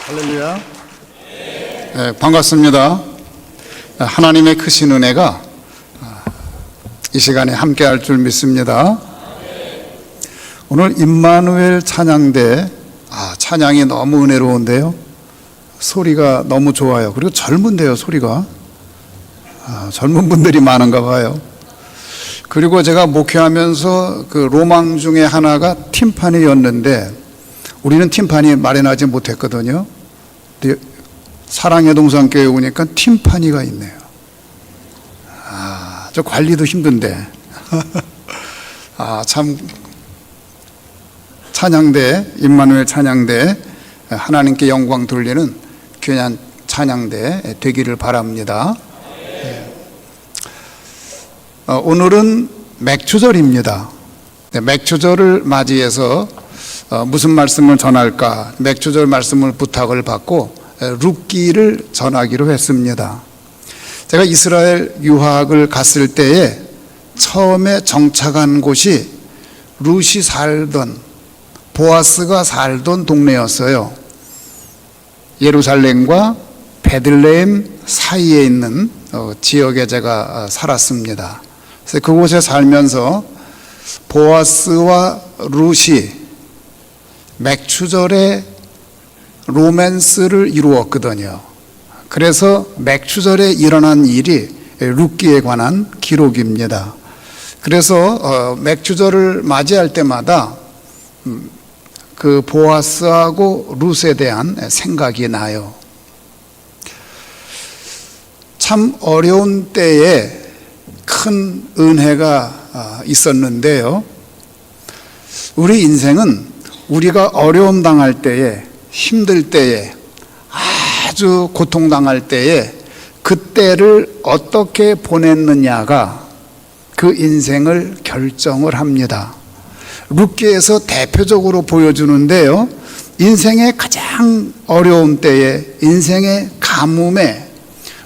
할렐루야. 네, 반갑습니다. 하나님의 크신 은혜가 이 시간에 함께할 줄 믿습니다. 오늘 임마누엘 찬양대, 찬양이 너무 은혜로운데요. 소리가 너무 좋아요. 그리고 젊은데요, 소리가. 젊은 분들이 많은가 봐요. 그리고 제가 목회하면서 그 로망 중에 하나가 팀파니였는데, 우리는 팀파니 마련하지 못했거든요. 근데 사랑의 동산교회 오니까 팀파니가 있네요. 저 관리도 힘든데. 참, 찬양대, 임마누엘 찬양대, 하나님께 영광 돌리는 귀한 찬양대 되기를 바랍니다. 오늘은 맥추절입니다. 맥추절을 맞이해서 무슨 말씀을 전할까, 맥추절 말씀을 부탁을 받고 룻기를 전하기로 했습니다. 제가 이스라엘 유학을 갔을 때에 처음에 정착한 곳이 룻이 살던, 보아스가 살던 동네였어요. 예루살렘과 베들레헴 사이에 있는 지역에 제가 살았습니다. 그래서 그곳에 살면서 보아스와 룻이 맥추절에 로맨스를 이루었거든요. 그래서 맥추절에 일어난 일이 룻기에 관한 기록입니다. 그래서 맥추절을 맞이할 때마다 그 보아스하고 룻에 대한 생각이 나요. 참 어려운 때에 큰 은혜가 있었는데요. 우리 인생은 우리가 어려움 당할 때에, 힘들 때에, 아주 고통당할 때에 그때를 어떻게 보냈느냐가 그 인생을 결정을 합니다. 룻기에서 대표적으로 보여주는데요, 인생의 가장 어려운 때에, 인생의 가뭄에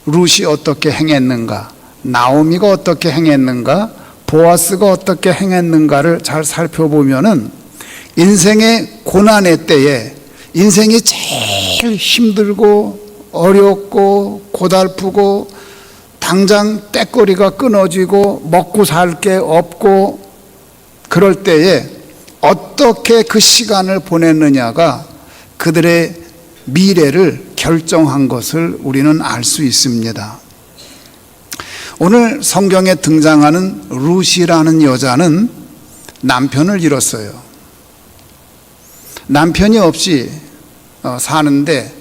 룻이 어떻게 행했는가, 나오미가 어떻게 행했는가, 보아스가 어떻게 행했는가를 잘 살펴보면은 인생의 고난의 때에, 인생이 제일 힘들고 어렵고 고달프고 당장 떼거리가 끊어지고 먹고 살 게 없고 그럴 때에 어떻게 그 시간을 보냈느냐가 그들의 미래를 결정한 것을 우리는 알 수 있습니다. 오늘 성경에 등장하는 룻이라는 여자는 남편을 잃었어요. 남편이 없이 사는데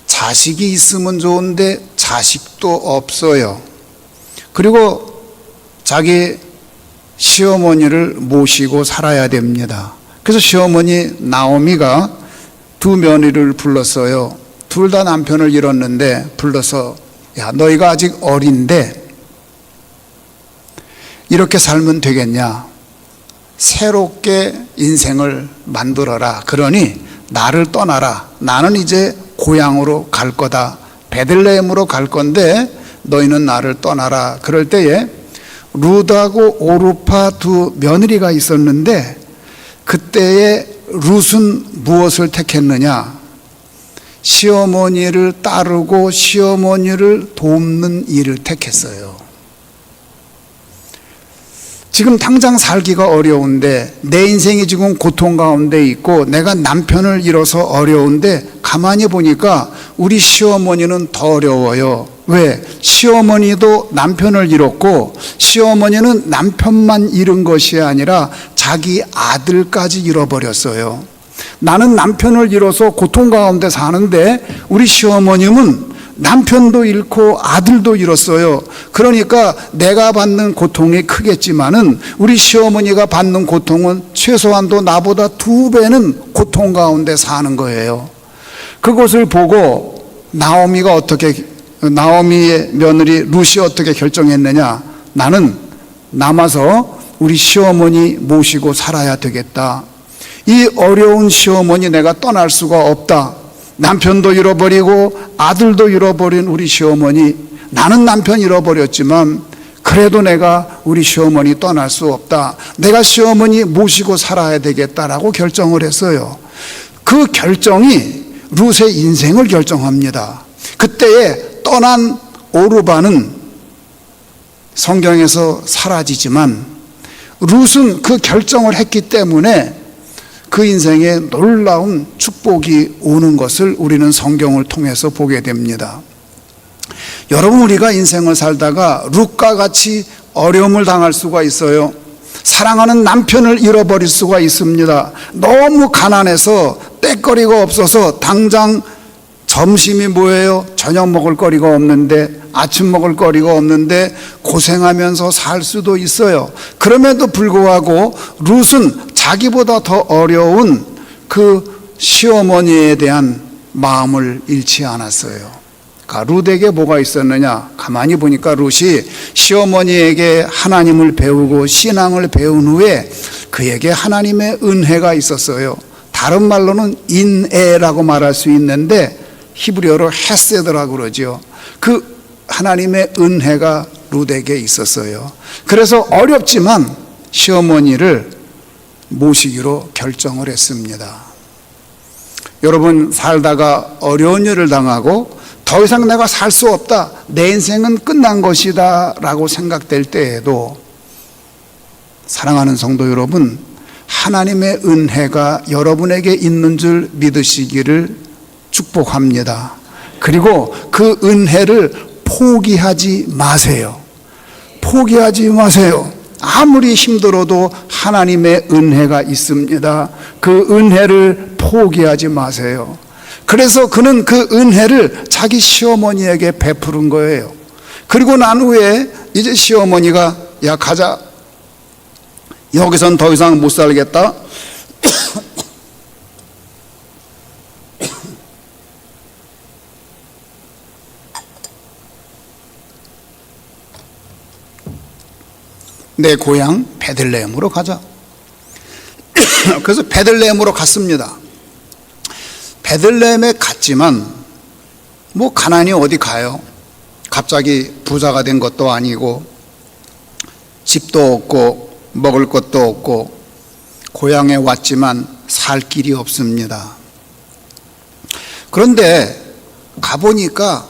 자식이 있으면 좋은데 자식도 없어요. 그리고 자기 시어머니를 모시고 살아야 됩니다. 그래서 시어머니 나오미가 두 며느리를 불렀어요. 둘 다 남편을 잃었는데 불러서, 야, 너희가 아직 어린데 이렇게 살면 되겠냐? 새롭게 인생을 만들어라. 그러니 나를 떠나라. 나는 이제 고향으로 갈 거다. 베들레헴으로 갈 건데 너희는 나를 떠나라. 그럴 때에 룻하고 오르파 두 며느리가 있었는데 그때에 룻은 무엇을 택했느냐? 시어머니를 따르고 시어머니를 돕는 일을 택했어요. 지금 당장 살기가 어려운데, 내 인생이 지금 고통 가운데 있고 내가 남편을 잃어서 어려운데 가만히 보니까 우리 시어머니는 더 어려워요. 왜? 시어머니도 남편을 잃었고 시어머니는 남편만 잃은 것이 아니라 자기 아들까지 잃어버렸어요. 나는 남편을 잃어서 고통 가운데 사는데 우리 시어머님은 남편도 잃고 아들도 잃었어요. 그러니까 내가 받는 고통이 크겠지만은 우리 시어머니가 받는 고통은 최소한도 나보다 2배는 고통 가운데 사는 거예요. 그것을 보고 나오미의 며느리 룻이 어떻게 결정했느냐? 나는 남아서 우리 시어머니 모시고 살아야 되겠다. 이 어려운 시어머니 내가 떠날 수가 없다. 남편도 잃어버리고 아들도 잃어버린 우리 시어머니, 나는 남편 잃어버렸지만 그래도 내가 우리 시어머니 떠날 수 없다. 내가 시어머니 모시고 살아야 되겠다라고 결정을 했어요. 그 결정이 룻의 인생을 결정합니다. 그때에 떠난 오르바는 성경에서 사라지지만 룻은 그 결정을 했기 때문에 그 인생에 놀라운 축복이 오는 것을 우리는 성경을 통해서 보게 됩니다. 여러분, 우리가 인생을 살다가 룻과 같이 어려움을 당할 수가 있어요. 사랑하는 남편을 잃어버릴 수가 있습니다. 너무 가난해서 떼거리가 없어서 당장 점심이 뭐예요? 저녁 먹을 거리가 없는데, 아침 먹을 거리가 없는데 고생하면서 살 수도 있어요. 그럼에도 불구하고 룻은 자기보다 더 어려운 그 시어머니에 대한 마음을 잃지 않았어요. 그러니까 룻에게 뭐가 있었느냐? 가만히 보니까 룻이 시어머니에게 하나님을 배우고 신앙을 배운 후에 그에게 하나님의 은혜가 있었어요. 다른 말로는 인애라고 말할 수 있는데 히브리어로 헤세드라고 그러죠. 그 하나님의 은혜가 룻에게 있었어요. 그래서 어렵지만 시어머니를 모시기로 결정을 했습니다. 여러분, 살다가 어려운 일을 당하고 더 이상 내가 살 수 없다, 내 인생은 끝난 것이다 라고 생각될 때에도 사랑하는 성도 여러분, 하나님의 은혜가 여러분에게 있는 줄 믿으시기를 축복합니다. 그리고 그 은혜를 포기하지 마세요. 포기하지 마세요. 아무리 힘들어도 하나님의 은혜가 있습니다. 그 은혜를 포기하지 마세요. 그래서 그는 그 은혜를 자기 시어머니에게 베푸는 거예요. 그리고 난 후에 이제 시어머니가 야 가자, 여기선 더 이상 못 살겠다, 내 고향 베들레헴으로 가자. 그래서 베들레헴으로 갔습니다. 베들레헴에 갔지만 뭐 가난이 어디 가요? 갑자기 부자가 된 것도 아니고 집도 없고 먹을 것도 없고 고향에 왔지만 살 길이 없습니다. 그런데 가보니까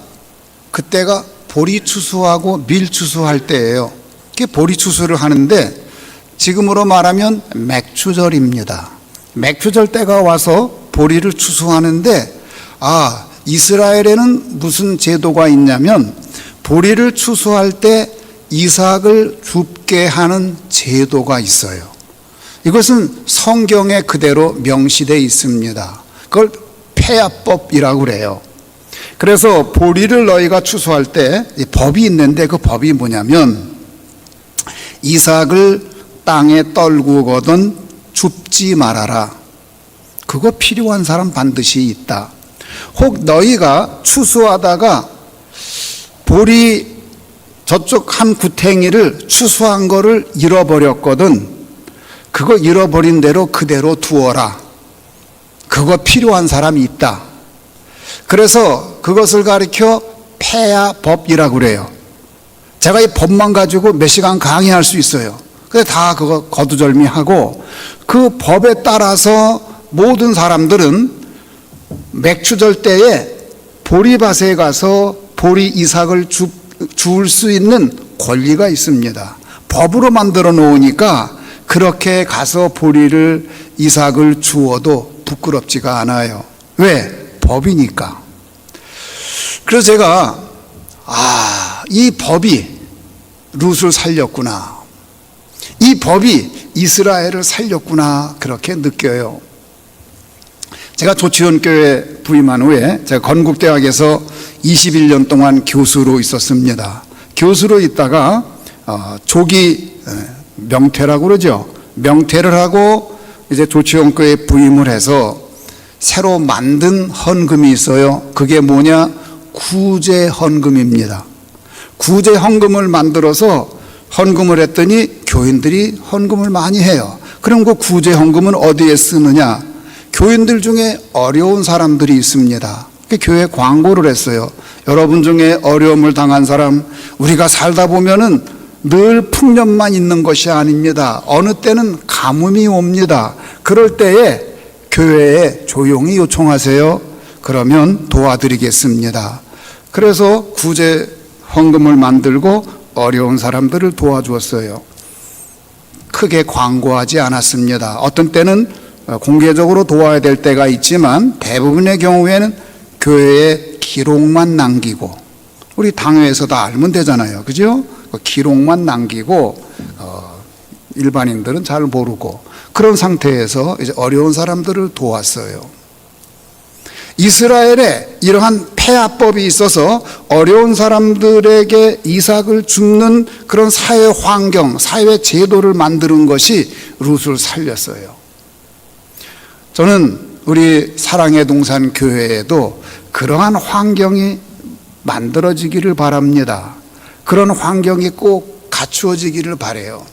그때가 보리 추수하고 밀 추수할 때예요. 보리 추수를 하는데 지금으로 말하면 맥추절입니다. 맥추절 때가 와서 보리를 추수하는데, 이스라엘에는 무슨 제도가 있냐면 보리를 추수할 때 이삭을 줍게 하는 제도가 있어요. 이것은 성경에 그대로 명시되어 있습니다. 그걸 폐야법이라고 그래요. 그래서 보리를 너희가 추수할 때 법이 있는데 그 법이 뭐냐면 이삭을 땅에 떨구거든 줍지 말아라. 그거 필요한 사람 반드시 있다. 혹 너희가 추수하다가 보리 저쪽 한 구탱이를 추수한 거를 잃어버렸거든 그거 잃어버린 대로 그대로 두어라. 그거 필요한 사람이 있다. 그래서 그것을 가리켜 폐야법이라고 그래요. 제가 이 법만 가지고 몇 시간 강의할 수 있어요. 근데 다 그거 거두절미하고 그 법에 따라서 모든 사람들은 맥추절 때에 보리밭에 가서 보리 이삭을 주울 수 있는 권리가 있습니다. 법으로 만들어 놓으니까 그렇게 가서 보리를 이삭을 주어도 부끄럽지가 않아요. 왜? 법이니까. 그래서 제가 이 법이 룻을 살렸구나, 이 법이 이스라엘을 살렸구나, 그렇게 느껴요. 제가 조치원교회 부임한 후에 제가 건국대학에서 21년 동안 교수로 있었습니다. 교수로 있다가 조기 명퇴라고 그러죠. 명퇴를 하고 이제 조치원교회에 부임을 해서 새로 만든 헌금이 있어요. 그게 뭐냐? 구제 헌금입니다. 구제 헌금을 만들어서 헌금을 했더니 교인들이 헌금을 많이 해요. 그럼 그 구제 헌금은 어디에 쓰느냐? 교인들 중에 어려운 사람들이 있습니다. 교회에 광고를 했어요. 여러분 중에 어려움을 당한 사람, 우리가 살다 보면은 늘 풍년만 있는 것이 아닙니다. 어느 때는 가뭄이 옵니다. 그럴 때에 교회에 조용히 요청하세요. 그러면 도와드리겠습니다. 그래서 구제 헌금을 만들고 어려운 사람들을 도와주었어요. 크게 광고하지 않았습니다. 어떤 때는 공개적으로 도와야 될 때가 있지만 대부분의 경우에는 교회에 기록만 남기고, 우리 당회에서 다 알면 되잖아요. 그죠? 기록만 남기고 일반인들은 잘 모르고 그런 상태에서 이제 어려운 사람들을 도왔어요. 이스라엘에 이러한 폐하법이 있어서 어려운 사람들에게 이삭을 줍는 그런 사회 환경, 사회 제도를 만드는 것이 룻을 살렸어요. 저는 우리 사랑의 동산 교회에도 그러한 환경이 만들어지기를 바랍니다. 그런 환경이 꼭 갖추어지기를 바라요.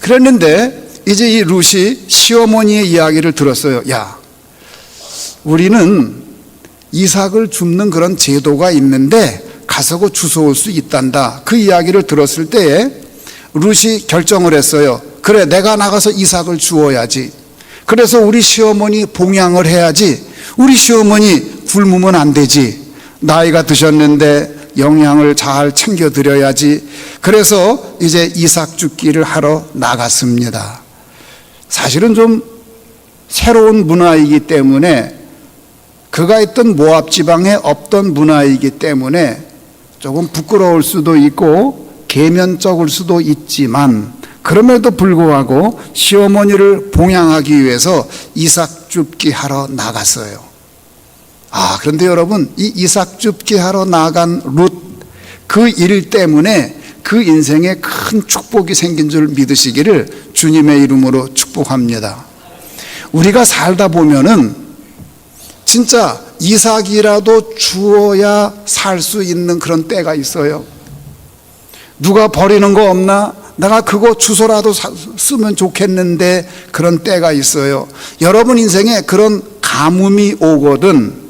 그랬는데 이제 이 룻이 시어머니의 이야기를 들었어요. 야, 우리는 이삭을 줍는 그런 제도가 있는데 가서 그 주워올 수 있단다. 그 이야기를 들었을 때에 룻이 결정을 했어요. 그래, 내가 나가서 이삭을 주워야지. 그래서 우리 시어머니 봉양을 해야지. 우리 시어머니 굶으면 안 되지. 나이가 드셨는데 영양을 잘 챙겨드려야지. 그래서 이제 이삭 줍기를 하러 나갔습니다. 사실은 좀 새로운 문화이기 때문에, 그가 있던 모압 지방에 없던 문화이기 때문에 조금 부끄러울 수도 있고 계면적일 수도 있지만, 그럼에도 불구하고 시어머니를 봉양하기 위해서 이삭 줍기 하러 나갔어요. 그런데 여러분, 이 이삭 줍기 하러 나간 룻, 그 일 때문에 그 인생에 큰 축복이 생긴 줄 믿으시기를 주님의 이름으로 축복합니다. 우리가 살다 보면은 진짜 이삭이라도 주어야 살 수 있는 그런 때가 있어요. 누가 버리는 거 없나? 내가 그거 주소라도 쓰면 좋겠는데, 그런 때가 있어요. 여러분 인생에 그런 가뭄이 오거든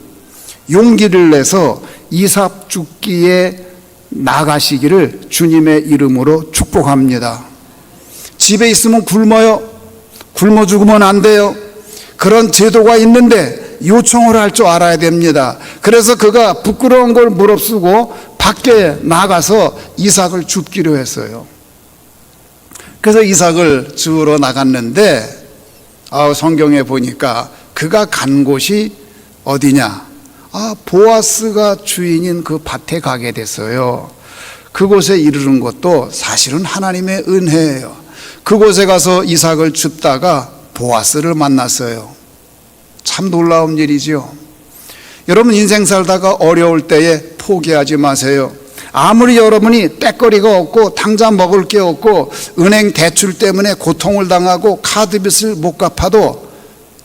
용기를 내서 이삭 줍기에 나가시기를 주님의 이름으로 축복합니다. 집에 있으면 굶어요. 굶어 죽으면 안 돼요. 그런 제도가 있는데 요청을 할 줄 알아야 됩니다. 그래서 그가 부끄러운 걸 무릅쓰고 밖에 나가서 이삭을 줍기로 했어요. 그래서 이삭을 주우러 나갔는데 성경에 보니까 그가 간 곳이 어디냐? 보아스가 주인인 그 밭에 가게 됐어요. 그곳에 이르는 것도 사실은 하나님의 은혜예요. 그곳에 가서 이삭을 줍다가 보아스를 만났어요. 참 놀라운 일이지요. 여러분 인생 살다가 어려울 때에 포기하지 마세요. 아무리 여러분이 떼거리가 없고 당장 먹을 게 없고 은행 대출 때문에 고통을 당하고 카드빚을 못 갚아도,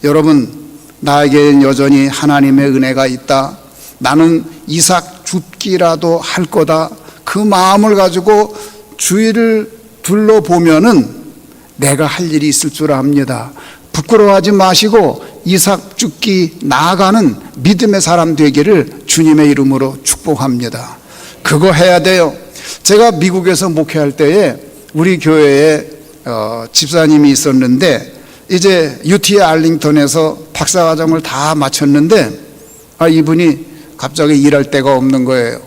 여러분 나에게는 여전히 하나님의 은혜가 있다. 나는 이삭 줍기라도 할 거다. 그 마음을 가지고 주위를 둘러보면은 내가 할 일이 있을 줄 압니다. 부끄러워하지 마시고 이삭 줍기 나아가는 믿음의 사람 되기를 주님의 이름으로 축복합니다. 그거 해야 돼요. 제가 미국에서 목회할 때에 우리 교회에 집사님이 있었는데, 이제 UT 알링턴에서 박사과정을 다 마쳤는데 이분이 갑자기 일할 데가 없는 거예요.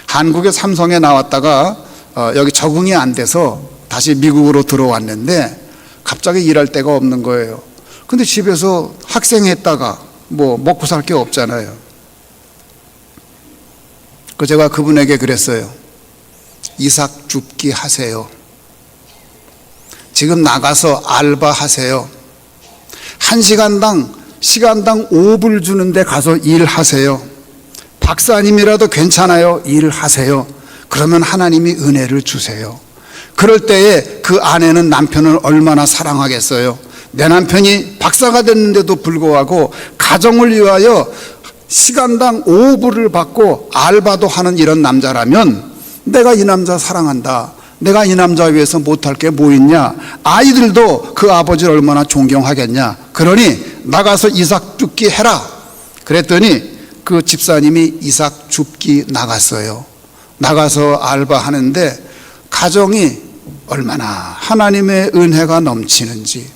한국의 삼성에 나왔다가 여기 적응이 안 돼서 다시 미국으로 들어왔는데 갑자기 일할 데가 없는 거예요. 근데 집에서 학생했다가 뭐 먹고 살 게 없잖아요. 그 제가 그분에게 그랬어요. 이삭 줍기 하세요. 지금 나가서 알바하세요. 시간당 5불 주는데 가서 일하세요. 박사님이라도 괜찮아요. 일하세요. 그러면 하나님이 은혜를 주세요. 그럴 때에 그 아내는 남편을 얼마나 사랑하겠어요. 내 남편이 박사가 됐는데도 불구하고 가정을 위하여 시간당 5불을 받고 알바도 하는 이런 남자라면 내가 이 남자 사랑한다. 내가 이 남자 위해서 못할 게 뭐 있냐? 아이들도 그 아버지를 얼마나 존경하겠냐? 그러니 나가서 이삭 줍기 해라. 그랬더니 그 집사님이 이삭 줍기 나갔어요. 나가서 알바하는데 가정이 얼마나 하나님의 은혜가 넘치는지,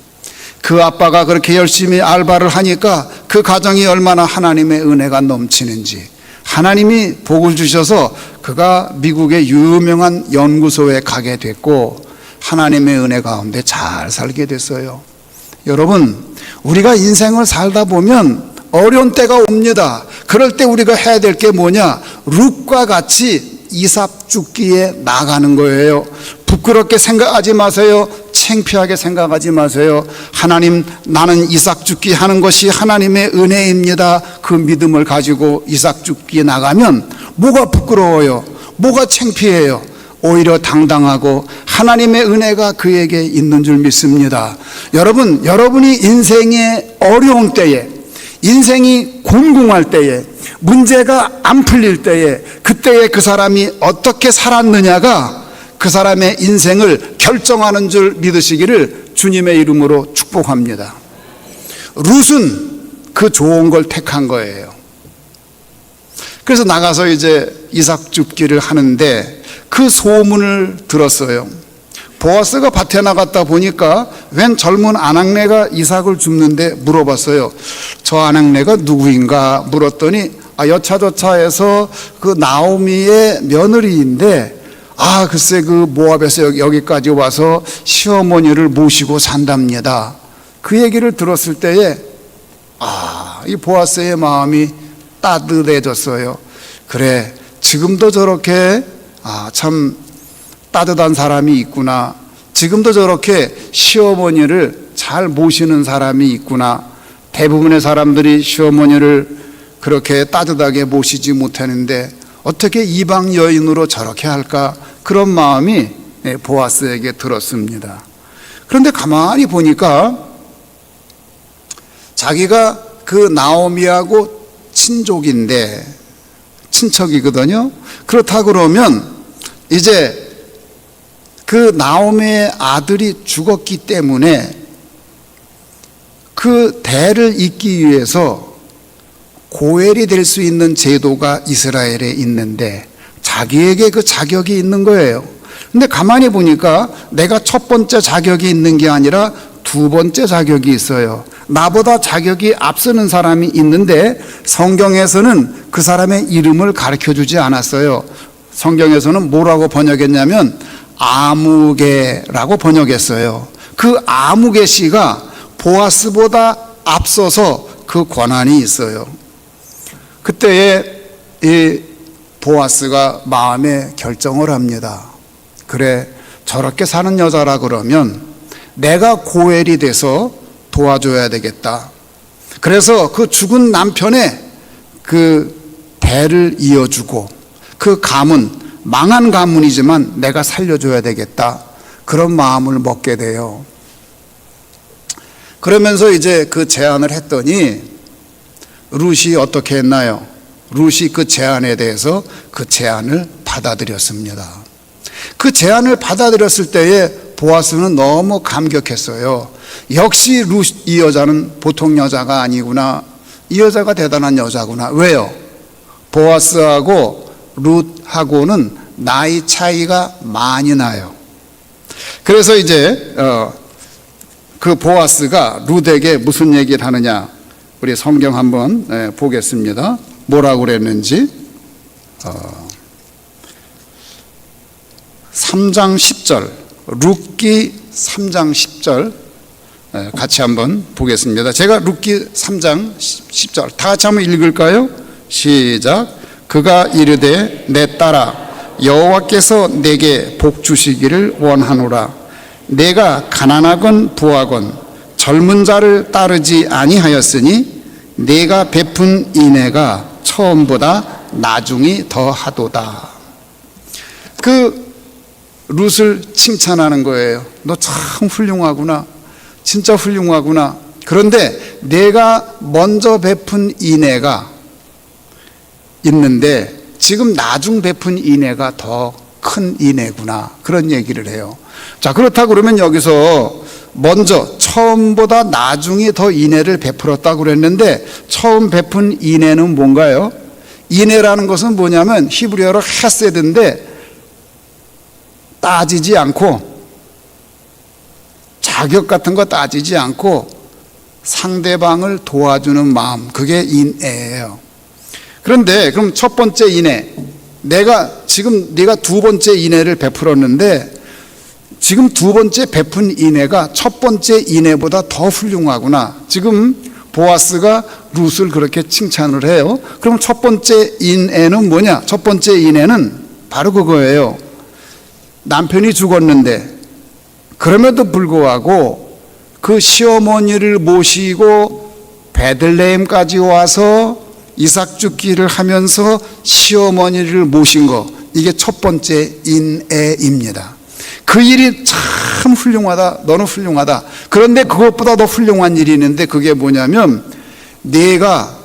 그 아빠가 그렇게 열심히 알바를 하니까 그 가정이 얼마나 하나님의 은혜가 넘치는지, 하나님이 복을 주셔서 그가 미국의 유명한 연구소에 가게 됐고 하나님의 은혜 가운데 잘 살게 됐어요. 여러분, 우리가 인생을 살다 보면 어려운 때가 옵니다. 그럴 때 우리가 해야 될 게 뭐냐? 룻과 같이 이삭 죽기에 나가는 거예요. 부끄럽게 생각하지 마세요. 창피하게 생각하지 마세요. 하나님, 나는 이삭 죽기 하는 것이 하나님의 은혜입니다. 그 믿음을 가지고 이삭 죽기에 나가면 뭐가 부끄러워요? 뭐가 창피해요? 오히려 당당하고 하나님의 은혜가 그에게 있는 줄 믿습니다. 여러분, 여러분이 인생의 어려운 때에, 인생이 곤궁할 때에, 문제가 안 풀릴 때에, 그때에 그 사람이 어떻게 살았느냐가 그 사람의 인생을 결정하는 줄 믿으시기를 주님의 이름으로 축복합니다. 룻은 그 좋은 걸 택한 거예요. 그래서 나가서 이제 이삭 줍기를 하는데 그 소문을 들었어요. 보아스가 밭에 나갔다 보니까 웬 젊은 아낙네가 이삭을 줍는데 물어봤어요. 저 아낙네가 누구인가 물었더니 여차저차해서 그 나오미의 며느리인데 글쎄 그 모압에서 여기까지 와서 시어머니를 모시고 산답니다. 그 얘기를 들었을 때에 이 보아스의 마음이 따뜻해졌어요. 그래, 지금도 저렇게 참 따뜻한 사람이 있구나. 지금도 저렇게 시어머니를 잘 모시는 사람이 있구나. 대부분의 사람들이 시어머니를 그렇게 따뜻하게 모시지 못하는데 어떻게 이방 여인으로 저렇게 할까? 그런 마음이 보아스에게 들었습니다. 그런데 가만히 보니까 자기가 그 나오미하고 친족인데, 친척이거든요. 그렇다 그러면 이제 그 나오미의 아들이 죽었기 때문에 그 대를 잇기 위해서 고엘이 될 수 있는 제도가 이스라엘에 있는데 자기에게 그 자격이 있는 거예요. 근데 가만히 보니까 내가 첫 번째 자격이 있는 게 아니라 두 번째 자격이 있어요. 나보다 자격이 앞서는 사람이 있는데 성경에서는 그 사람의 이름을 가르쳐 주지 않았어요. 성경에서는 뭐라고 번역했냐면 아무개라고 번역했어요. 그 아무개 씨가 보아스보다 앞서서 그 권한이 있어요. 그때에 이 보아스가 마음에 결정을 합니다. 그래, 저렇게 사는 여자라 그러면 내가 고엘이 돼서 도와줘야 되겠다. 그래서 그 죽은 남편의 그 대를 이어주고 그 가문, 망한 가문이지만 내가 살려줘야 되겠다. 그런 마음을 먹게 돼요. 그러면서 이제 그 제안을 했더니 룻이 어떻게 했나요? 룻이 그 제안에 대해서 그 제안을 받아들였습니다. 그 제안을 받아들였을 때에 보아스는 너무 감격했어요. 역시 룻 이 여자는 보통 여자가 아니구나. 이 여자가 대단한 여자구나. 왜요? 보아스하고 룻하고는 나이 차이가 많이 나요. 그래서 이제 그 보아스가 룻에게 무슨 얘기를 하느냐, 우리 성경 한번 보겠습니다. 뭐라고 그랬는지 3장 10절, 룻기 3장 10절 같이 한번 보겠습니다. 제가 룻기 3장 10절 다 같이 한번 읽을까요? 시작. 그가 이르되 내 딸아 여호와께서 내게 복 주시기를 원하노라. 내가 가난하건 부하건 젊은 자를 따르지 아니하였으니 내가 베푼 인애가 처음보다 나중이 더하도다. 그 룻을 칭찬하는 거예요. 너 참 훌륭하구나. 진짜 훌륭하구나. 그런데 내가 먼저 베푼 인애가 있는데 지금 나중 베푼 인애가 더 큰 인애구나. 그런 얘기를 해요. 자, 그렇다 그러면 여기서 먼저 처음보다 나중이 더 인애를 베풀었다고 그랬는데 처음 베푼 인애는 뭔가요? 인애라는 것은 뭐냐면 히브리어로 헤세드인데 따지지 않고 자격 같은 거 따지지 않고 상대방을 도와주는 마음, 그게 인애예요. 그런데 그럼 첫 번째 인애, 네가 두 번째 인애를 베풀었는데 지금 두 번째 베푼 인애가 첫 번째 인애보다 더 훌륭하구나. 지금 보아스가 룻을 그렇게 칭찬을 해요. 그럼 첫 번째 인애는 뭐냐? 첫 번째 인애는 바로 그거예요. 남편이 죽었는데 그럼에도 불구하고 그 시어머니를 모시고 베들레헴까지 와서 이삭 죽기를 하면서 시어머니를 모신 거, 이게 첫 번째 인애입니다. 그 일이 참 훌륭하다. 너는 훌륭하다. 그런데 그것보다 더 훌륭한 일이 있는데 그게 뭐냐면 네가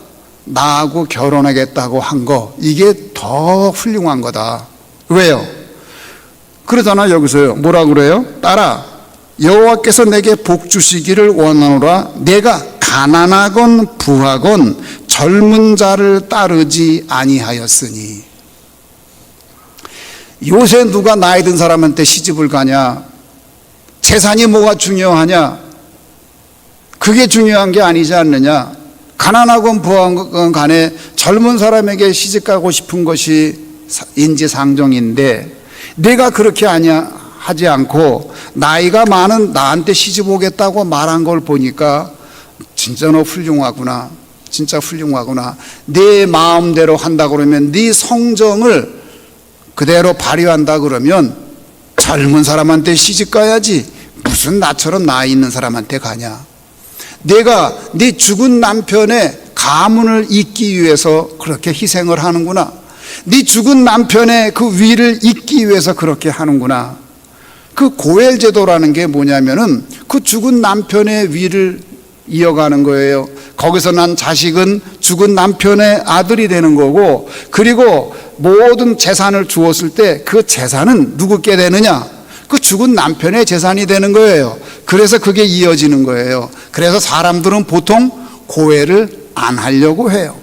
나하고 결혼하겠다고 한 거, 이게 더 훌륭한 거다. 왜요? 그러잖아. 여기서요. 뭐라 그래요? 따라 여호와께서 내게 복 주시기를 원하노라. 내가 가난하건 부하건 젊은 자를 따르지 아니하였으니. 요새 누가 나이 든 사람한테 시집을 가냐? 재산이 뭐가 중요하냐? 그게 중요한 게 아니지 않느냐? 가난하건 부하건 간에 젊은 사람에게 시집 가고 싶은 것이 인지상정인데 내가 그렇게 하지 않고 나이가 많은 나한테 시집 오겠다고 말한 걸 보니까 진짜 너 훌륭하구나. 진짜 훌륭하구나. 네 마음대로 한다 그러면, 네 성정을 그대로 발휘한다 그러면 젊은 사람한테 시집 가야지 무슨 나처럼 나이 있는 사람한테 가냐. 내가 네 죽은 남편의 가문을 잇기 위해서 그렇게 희생을 하는구나. 네 죽은 남편의 그 위를 잇기 위해서 그렇게 하는구나. 그 고엘 제도라는 게 뭐냐면은 그 죽은 남편의 위를 이어가는 거예요. 거기서 난 자식은 죽은 남편의 아들이 되는 거고, 그리고 모든 재산을 주었을 때 그 재산은 누구께 되느냐? 그 죽은 남편의 재산이 되는 거예요. 그래서 그게 이어지는 거예요. 그래서 사람들은 보통 고애를 안 하려고 해요.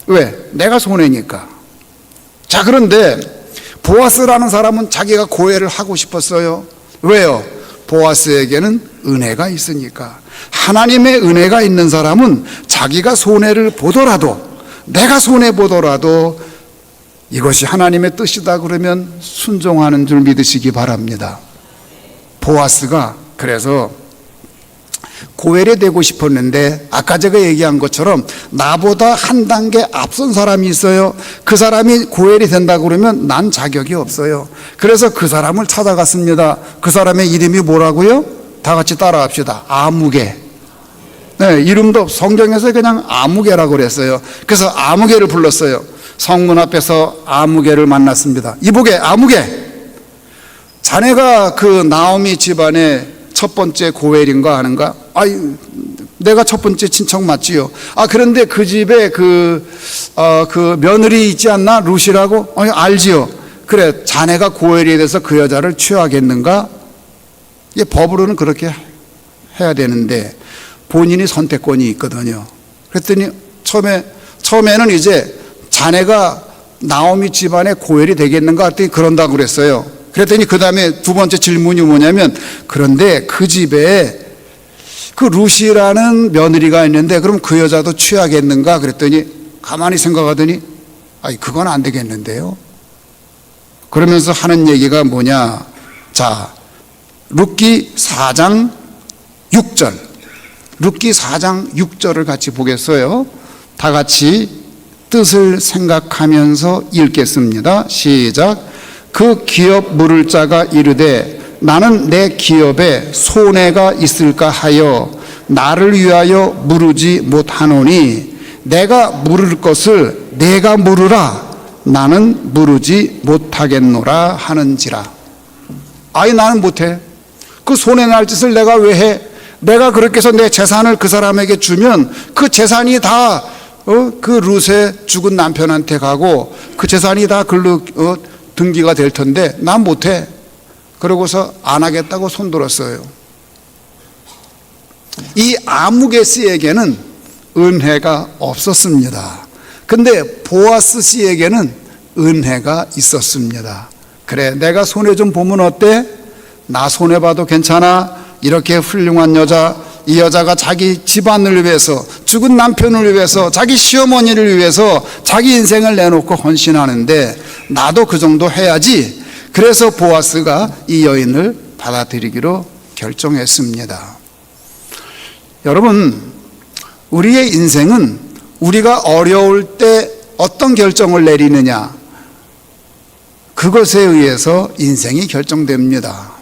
왜? 내가 손해니까. 자, 그런데 보아스라는 사람은 자기가 고애를 하고 싶었어요. 왜요? 보아스에게는 은혜가 있으니까. 하나님의 은혜가 있는 사람은 자기가 손해를 보더라도, 내가 손해보더라도 이것이 하나님의 뜻이다 그러면 순종하는 줄 믿으시기 바랍니다. 보아스가 그래서 고엘이 되고 싶었는데 아까 제가 얘기한 것처럼 나보다 한 단계 앞선 사람이 있어요. 그 사람이 고엘이 된다 그러면 난 자격이 없어요. 그래서 그 사람을 찾아갔습니다. 그 사람의 이름이 뭐라고요? 다 같이 따라합시다. 아무개. 네, 이름도 성경에서 그냥 아무개라고 그랬어요. 그래서 아무개를 불렀어요. 성문 앞에서 아무개를 만났습니다. 이보게, 아무개, 자네가 그 나오미 집안의 첫 번째 고엘인가 하는가? 아이, 내가 첫 번째 친척 맞지요. 아, 그런데 그 집에 그 며느리 있지 않나? 룻이라고? 알지요. 그래, 자네가 고엘이 돼서 그 여자를 취하겠는가? 이게 법으로는 그렇게 해야 되는데 본인이 선택권이 있거든요. 그랬더니 처음에는 이제 자네가 나오미 집안의 고엘이 되겠는가 했더니 그런다고 그랬어요. 그랬더니 그 다음에 두 번째 질문이 뭐냐면, 그런데 그 집에 그 룻이라는 며느리가 있는데 그럼 그 여자도 취하겠는가? 그랬더니 가만히 생각하더니 아이, 그건 안 되겠는데요. 그러면서 하는 얘기가 뭐냐? 자, 룻기 4장 6절, 룻기 4장 6절을 같이 보겠어요. 다 같이 뜻을 생각하면서 읽겠습니다. 시작. 그 기업 물을 자가 이르되 나는 내 기업에 손해가 있을까 하여 나를 위하여 물으지 못하노니 내가 물을 것을 내가 물으라. 나는 물으지 못하겠노라 하는지라. 아이, 나는 못해. 그 손해 날 짓을 내가 왜 해? 내가 그렇게 해서 내 재산을 그 사람에게 주면 그 재산이 다 그 룻의 죽은 남편한테 가고 그 재산이 다 글로 등기가 될 텐데 난 못해. 그러고서 안 하겠다고 손들었어요. 이 아무개 씨에게는 은혜가 없었습니다. 근데 보아스 씨에게는 은혜가 있었습니다. 그래, 내가 손해 좀 보면 어때? 나 손해 봐도 괜찮아. 이렇게 훌륭한 여자 이 여자가 자기 집안을 위해서, 죽은 남편을 위해서, 자기 시어머니를 위해서 자기 인생을 내놓고 헌신하는데 나도 그 정도 해야지. 그래서 보아스가 이 여인을 받아들이기로 결정했습니다. 여러분, 우리의 인생은 우리가 어려울 때 어떤 결정을 내리느냐, 그것에 의해서 인생이 결정됩니다.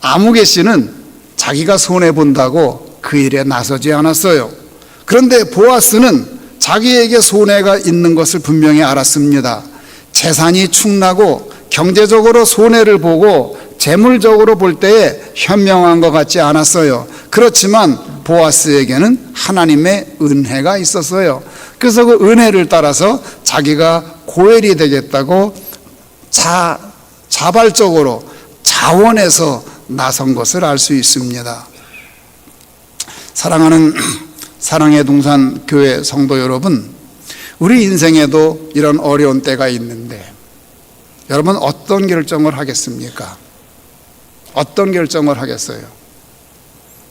아무개 씨는 자기가 손해본다고 그 일에 나서지 않았어요. 그런데 보아스는 자기에게 손해가 있는 것을 분명히 알았습니다. 재산이 축나고 경제적으로 손해를 보고 재물적으로 볼 때에 현명한 것 같지 않았어요. 그렇지만 보아스에게는 하나님의 은혜가 있었어요. 그래서 그 은혜를 따라서 자기가 고엘이 되겠다고 자발적으로 자원해서 나선 것을 알 수 있습니다. 사랑하는 사랑의 동산 교회 성도 여러분, 우리 인생에도 이런 어려운 때가 있는데 여러분 어떤 결정을 하겠습니까? 어떤 결정을 하겠어요?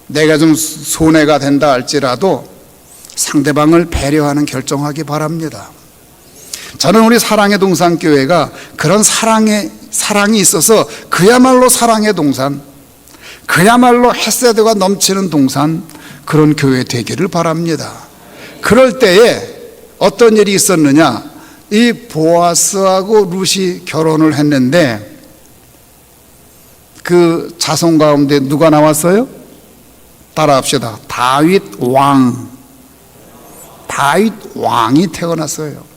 내가 좀 손해가 된다 할지라도 상대방을 배려하는 결정하기 바랍니다. 저는 우리 사랑의 동산 교회가 그런 사랑이 있어서 그야말로 사랑의 동산, 그야말로 헤세드가 넘치는 동산, 그런 교회 되기를 바랍니다. 그럴 때에 어떤 일이 있었느냐, 이 보아스하고 룻이 결혼을 했는데 그 자손 가운데 누가 나왔어요? 따라합시다. 다윗 왕이 태어났어요.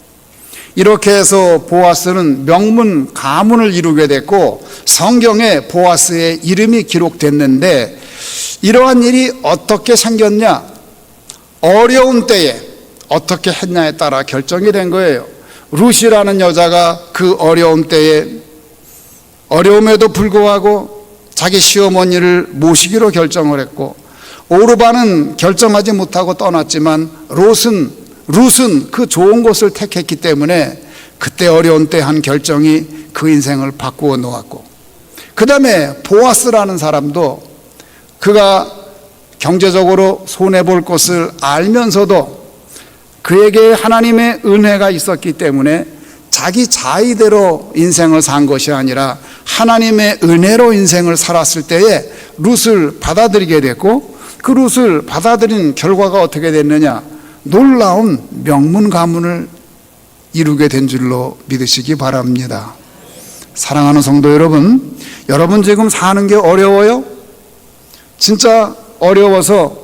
이렇게 해서 보아스는 명문 가문을 이루게 됐고 성경에 보아스의 이름이 기록됐는데, 이러한 일이 어떻게 생겼냐, 어려운 때에 어떻게 했냐에 따라 결정이 된 거예요. 룻이라는 여자가 그 어려운 때에 어려움에도 불구하고 자기 시어머니를 모시기로 결정을 했고, 오르바는 결정하지 못하고 떠났지만 룻은 그 좋은 곳을 택했기 때문에 그때 어려운 때 한 결정이 그 인생을 바꾸어 놓았고, 그 다음에 보아스라는 사람도 그가 경제적으로 손해볼 것을 알면서도 그에게 하나님의 은혜가 있었기 때문에 자기 자의대로 인생을 산 것이 아니라 하나님의 은혜로 인생을 살았을 때에 룻을 받아들이게 됐고, 그 룻을 받아들인 결과가 어떻게 됐느냐, 놀라운 명문 가문을 이루게 된 줄로 믿으시기 바랍니다. 사랑하는 성도 여러분, 여러분 지금 사는 게 어려워요? 진짜 어려워서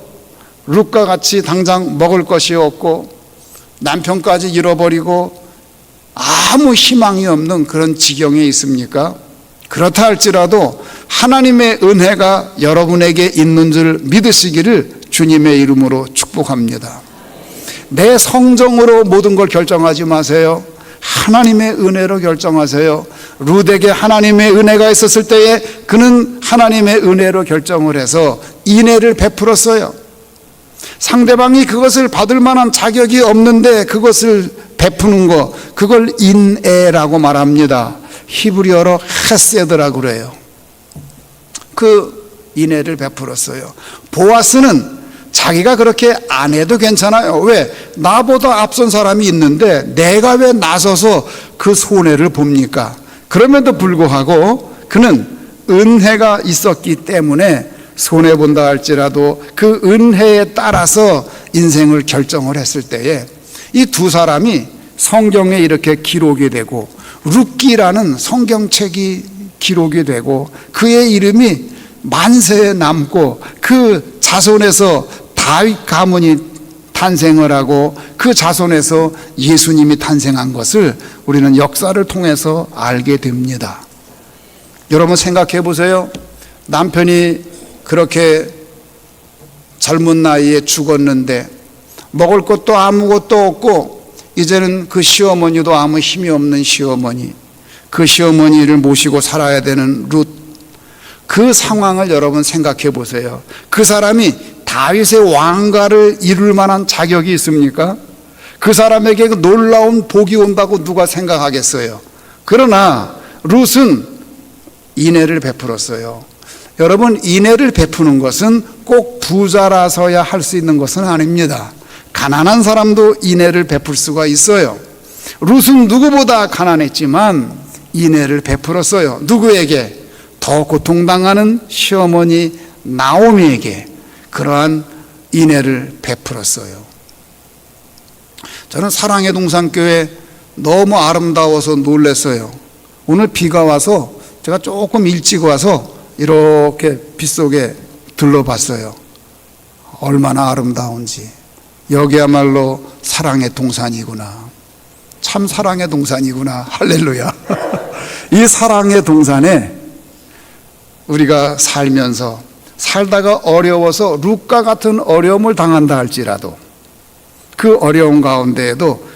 룻과 같이 당장 먹을 것이 없고 남편까지 잃어버리고 아무 희망이 없는 그런 지경에 있습니까? 그렇다 할지라도 하나님의 은혜가 여러분에게 있는 줄 믿으시기를 주님의 이름으로 축복합니다. 내 성정으로 모든 걸 결정하지 마세요. 하나님의 은혜로 결정하세요. 룻에게 하나님의 은혜가 있었을 때에 그는 하나님의 은혜로 결정을 해서 인애를 베풀었어요. 상대방이 그것을 받을 만한 자격이 없는데 그것을 베푸는 거, 그걸 인애라고 말합니다. 히브리어로 헤세드라고 그래요. 그 인애를 베풀었어요. 보아스는 자기가 그렇게 안 해도 괜찮아요. 왜? 나보다 앞선 사람이 있는데 내가 왜 나서서 그 손해를 봅니까? 그럼에도 불구하고 그는 은혜가 있었기 때문에 손해본다 할지라도 그 은혜에 따라서 인생을 결정을 했을 때에 이 두 사람이 성경에 이렇게 기록이 되고 룻기라는 성경책이 기록이 되고 그의 이름이 만세에 남고 그 자손에서 다윗 가문이 탄생을 하고 그 자손에서 예수님이 탄생한 것을 우리는 역사를 통해서 알게 됩니다. 여러분 생각해 보세요. 남편이 그렇게 젊은 나이에 죽었는데 먹을 것도 아무것도 없고 이제는 그 시어머니도 아무 힘이 없는 시어머니, 그 시어머니를 모시고 살아야 되는 룻, 그 상황을 여러분 생각해 보세요. 그 사람이 다윗의 왕가를 이룰 만한 자격이 있습니까? 그 사람에게 그 놀라운 복이 온다고 누가 생각하겠어요? 그러나 룻은 인애를 베풀었어요. 여러분, 인애를 베푸는 것은 꼭 부자라서야 할 수 있는 것은 아닙니다. 가난한 사람도 인애를 베풀 수가 있어요. 룻은 누구보다 가난했지만 인애를 베풀었어요. 누구에게? 더 고통당하는 시어머니 나오미에게 그러한 인애를 베풀었어요. 저는 사랑의 동산교회 너무 아름다워서 놀랐어요. 오늘 비가 와서 제가 조금 일찍 와서 이렇게 빗속에 둘러봤어요. 얼마나 아름다운지. 여기야말로 사랑의 동산이구나. 참 사랑의 동산이구나. 할렐루야. 이 사랑의 동산에 우리가 살다가 어려워서 룻과 같은 어려움을 당한다 할지라도 그 어려운 가운데에도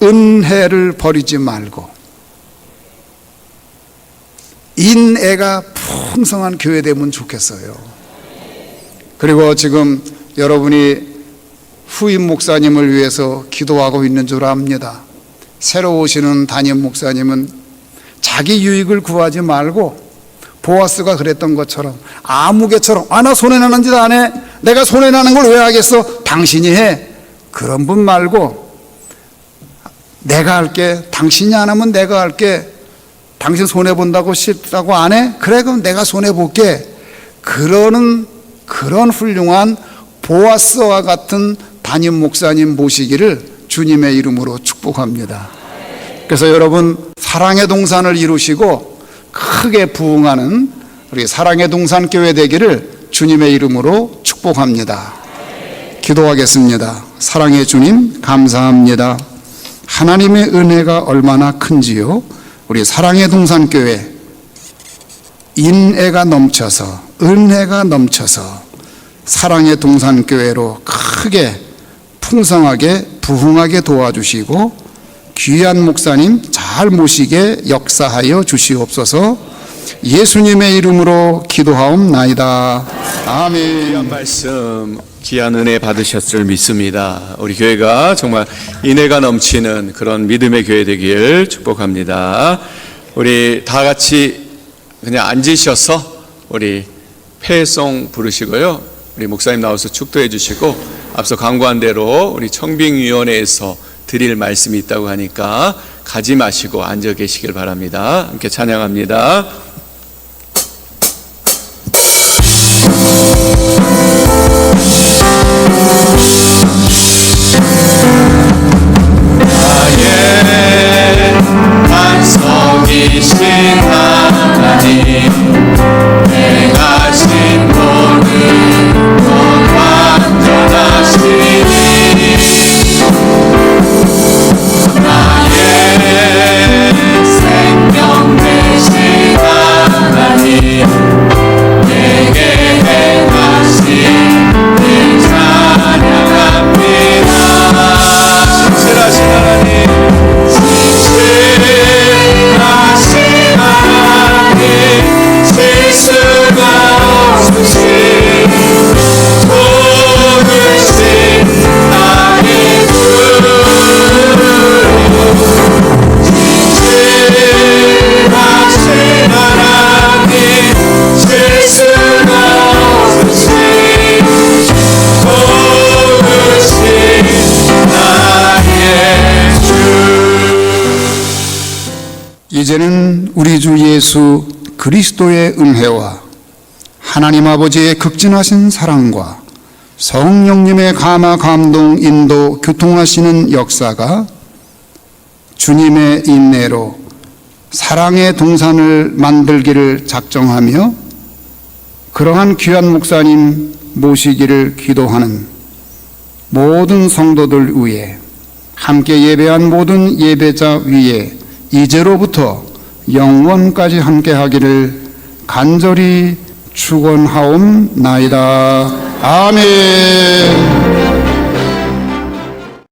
은혜를 버리지 말고 인애가 풍성한 교회 되면 좋겠어요. 그리고 지금 여러분이 후임 목사님을 위해서 기도하고 있는 줄 압니다. 새로 오시는 담임 목사님은 자기 유익을 구하지 말고 보아스가 그랬던 것처럼 아무개처럼 나 손해나는 짓 안 해. 내가 손해나는 걸 왜 하겠어? 당신이 해. 그런 분 말고 내가 할게. 당신이 안 하면 내가 할게. 당신 손해본다고 싫다고 안 해? 그래, 그럼 내가 손해볼게. 그런 훌륭한 보아스와 같은 담임 목사님 모시기를 주님의 이름으로 축복합니다. 그래서 여러분, 사랑의 동산을 이루시고 크게 부흥하는 우리 사랑의 동산 교회 되기를 주님의 이름으로 축복합니다. 기도하겠습니다. 사랑의 주님, 감사합니다. 하나님의 은혜가 얼마나 큰지요. 우리 사랑의 동산 교회 인애가 넘쳐서, 은혜가 넘쳐서 사랑의 동산 교회로 크게 풍성하게 부흥하게 도와주시고 귀한 목사님 잘 모시게 역사하여 주시옵소서. 예수님의 이름으로 기도하옵나이다. 아멘. 귀한 말씀, 귀한 은혜 받으셨을 줄 믿습니다. 우리 교회가 정말 인애가 넘치는 그런 믿음의 교회 되길 축복합니다. 우리 다 같이 그냥 앉으셔서 우리 패송 부르시고요. 우리 목사님 나와서 축도해 주시고, 앞서 강구한 대로 우리 청빙위원회에서 드릴 말씀이 있다고 하니까 가지 마시고 앉아 계시길 바랍니다. 함께 찬양합니다. 나의 반석이신 하나님, 내가 진 모든 것 완전하시니 나의 생명 되신 하나님, 내게 행하신 일 찬양합니다. 신실하신 하나님, 신실하신 하나님, 실수가 없으신 좋으신 나의 주, 신실하신 하나님, 실수가 없으신 좋으신 나의 주. 이제는 우리 주 예수 그리스도의 은혜와 하나님 아버지의 극진하신 사랑과 성령님의 감화, 감동, 인도, 교통하시는 역사가 주님의 인내로 사랑의 동산을 만들기를 작정하며 그러한 귀한 목사님 모시기를 기도하는 모든 성도들 위에, 함께 예배한 모든 예배자 위에 이제로부터 영원까지 함께하기를 간절히 축원하옵나이다. 아멘.